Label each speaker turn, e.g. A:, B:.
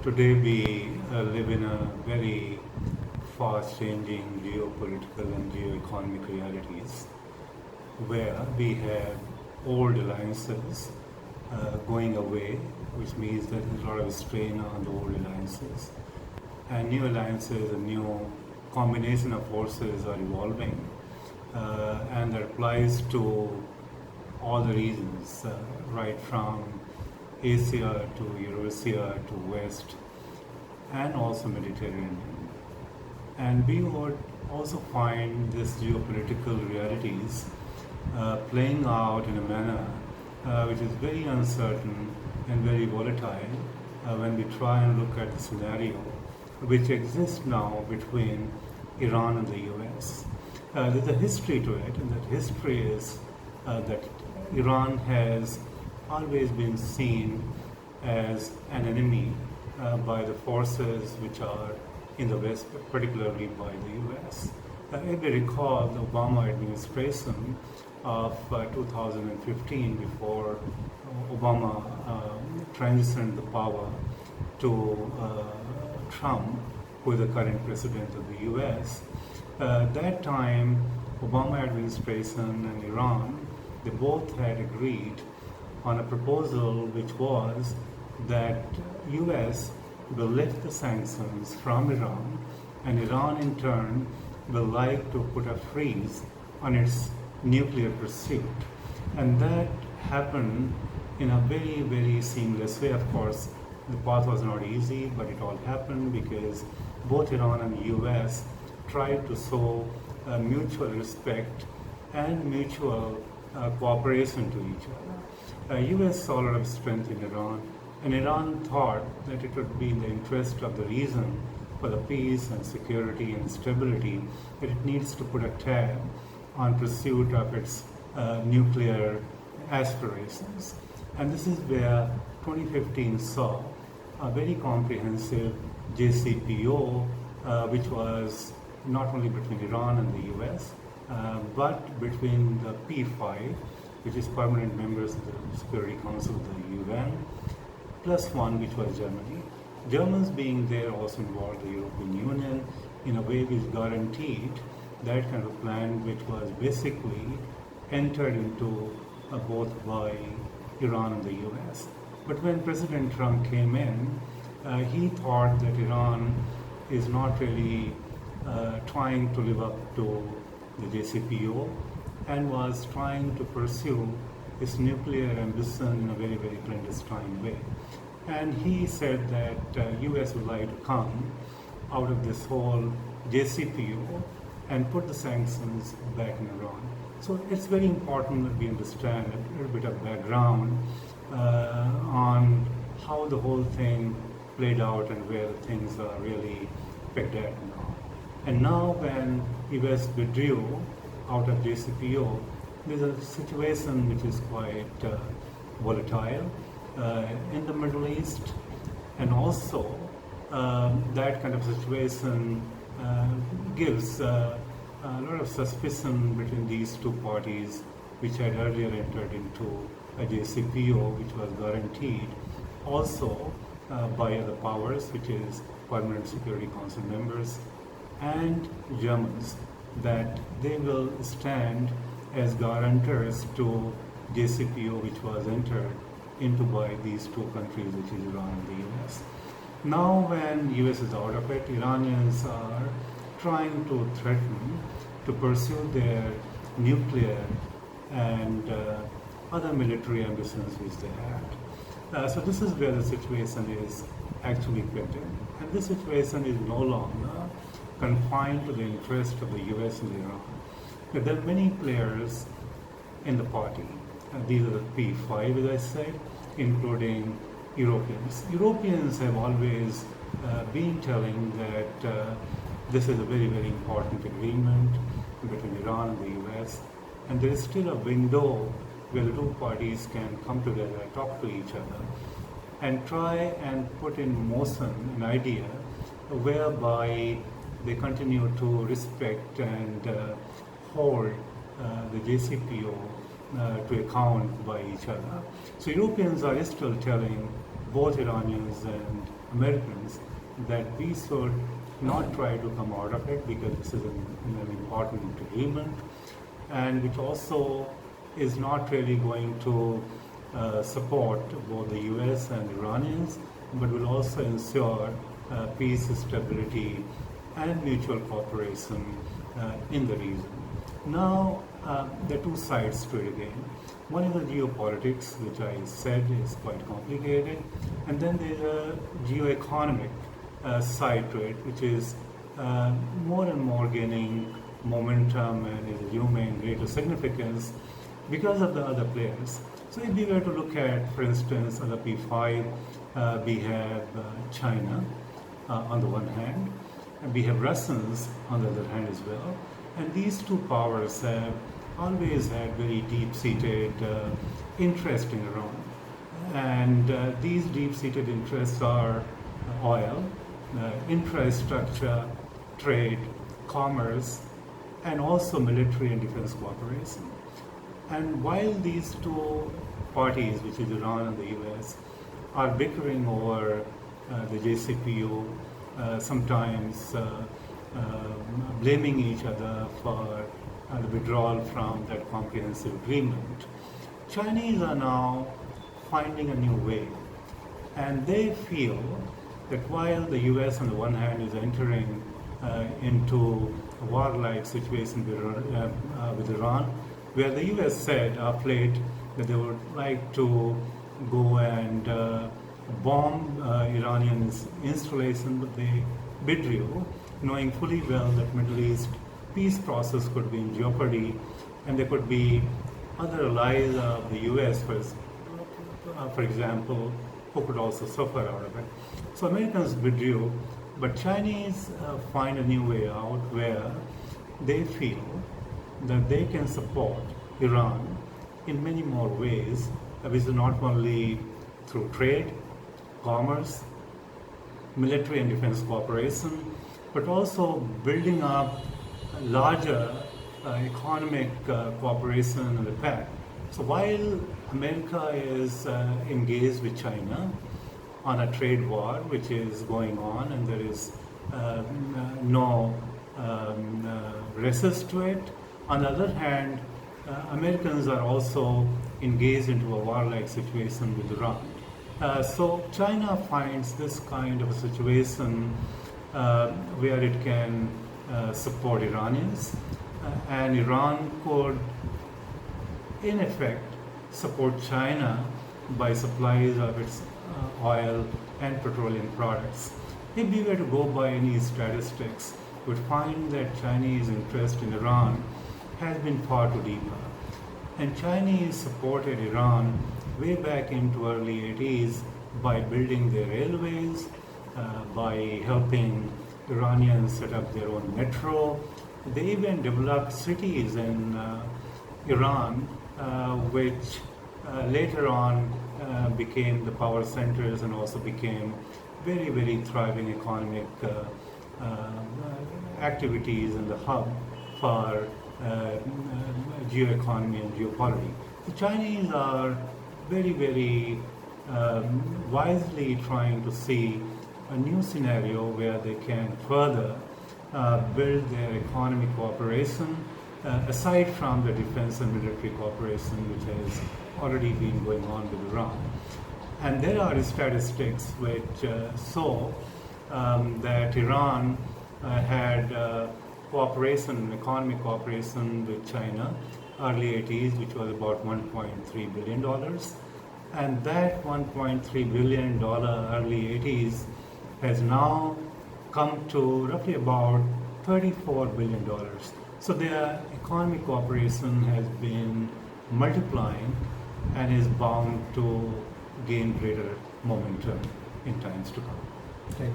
A: Today we live in a very fast-changing geopolitical and geoeconomic realities where we have old alliances going away, which means that there's a lot of strain on the old alliances. And new alliances and new combination of forces are evolving, and that applies to all the regions, right from Asia to Eurasia to West, and also Mediterranean. And we would also find these geopolitical realities playing out in a manner which is very uncertain and very volatile when we try and look at the scenario which exists now between Iran and the US. There's a history to it, and that history is that Iran has always been seen as an enemy by the forces which are in the West, particularly by the US. If we recall the Obama administration of 2015, before Obama transitioned the power to Trump, who is the current president of the US. That time, Obama administration and Iran, they both had agreed on a proposal which was that US will lift the sanctions from Iran, and Iran in turn will like to put a freeze on its nuclear pursuit. And that happened in a very, very seamless way. Of course, the path was not easy, but it all happened because both Iran and the US tried to show mutual respect and mutual cooperation to each other. US saw a lot of strength in Iran, and Iran thought that it would be in the interest of the region for the peace and security and stability that it needs to put a tab on pursuit of its nuclear aspirations. And this is where 2015 saw a very comprehensive JCPO, which was not only between Iran and the US, but between the P5, which is permanent members of the Security Council of the UN, plus one, which was Germany. Germans being there also involved the European Union in a way which guaranteed that kind of plan, which was basically entered into both by Iran and the US. But when President Trump came in, he thought that Iran is not really trying to live up to the JCPO and was trying to pursue its nuclear ambition in a very, very clandestine way. And he said that US would like to come out of this whole JCPO and put the sanctions back in Iran. So it's very important that we understand a little bit of background on how the whole thing played out and where things are really pegged at now. And now when US withdrew out of JCPO, there's a situation which is quite volatile in the Middle East, and also that kind of situation gives a lot of suspicion between these two parties, which had earlier entered into a JCPO, which was guaranteed also by other powers, which is Permanent Security Council members and Germans, that they will stand as guarantors to JCPO, which was entered into by these two countries, which is Iran and the US. Now when US is out of it, Iranians are trying to threaten to pursue their nuclear and other military ambitions which they had. So this is where the situation is actually pegged in. And this situation is no longer confined to the interest of the US and Iran. But there are many players in the party. These are the P5, as I said, including Europeans. Europeans have always been telling that this is a very, very important agreement between Iran and the US, and there is still a window where the two parties can come together, talk to each other, and try and put in motion an idea whereby they continue to respect and hold the JCPO to account by each other. So Europeans are still telling both Iranians and Americans that we should not try to come out of it because this is an important agreement, and which also is not really going to support both the US and Iranians, but will also ensure peace, stability, and mutual cooperation in the region. Now, there are two sides to it again. One is the geopolitics, which I said is quite complicated, and then there's a geoeconomic side to it, which is more and more gaining momentum and is assuming greater significance because of the other players. So if we were to look at, for instance, on the P5, we have China on the one hand, and we have Russians on the other hand as well. And these two powers have always had very deep-seated interest in Iran. And these deep-seated interests are oil, infrastructure, trade, commerce, and also military and defense cooperation. And while these two parties, which is Iran and the US, are bickering over the JCPO, sometimes blaming each other for the withdrawal from that comprehensive agreement, Chinese are now finding a new way. And they feel that while the US on the one hand is entering into a warlike situation with Iran, where the US said of late that they would like to go and bomb Iranian installation, but they withdrew, knowing fully well that Middle East peace process could be in jeopardy, and there could be other allies of the US, for example, who could also suffer out of it. So Americans withdrew, but Chinese find a new way out where they feel that they can support Iran in many more ways, which is not only through trade, commerce, military and defense cooperation, but also building up a larger economic cooperation in the pact. So while America is engaged with China on a trade war which is going on, and there is no resist to it, on the other hand, Americans are also engaged into a warlike situation with Iran. So China finds this kind of a situation where it can support Iranians, and Iran could, in effect, support China by supplies of its oil and petroleum products. If we were to go by any statistics, we would find that Chinese interest in Iran has been far too deep. And Chinese supported Iran way back into early 80s by building their railways, by helping Iranians set up their own metro. They even developed cities in Iran, which later on became the power centers and also became very, very thriving economic activities in the hub for geoeconomy and geopolitics. The Chinese are very, very wisely trying to see a new scenario where they can further build their economic cooperation aside from the defense and military cooperation which has already been going on with Iran. And there are statistics which show that Iran had cooperation, economic cooperation with China, early 80s, which was about $1.3 billion. And that $1.3 billion early 80s has now come to roughly about $34 billion. So their economic cooperation has been multiplying and is bound to gain greater momentum in times to come.
B: Right.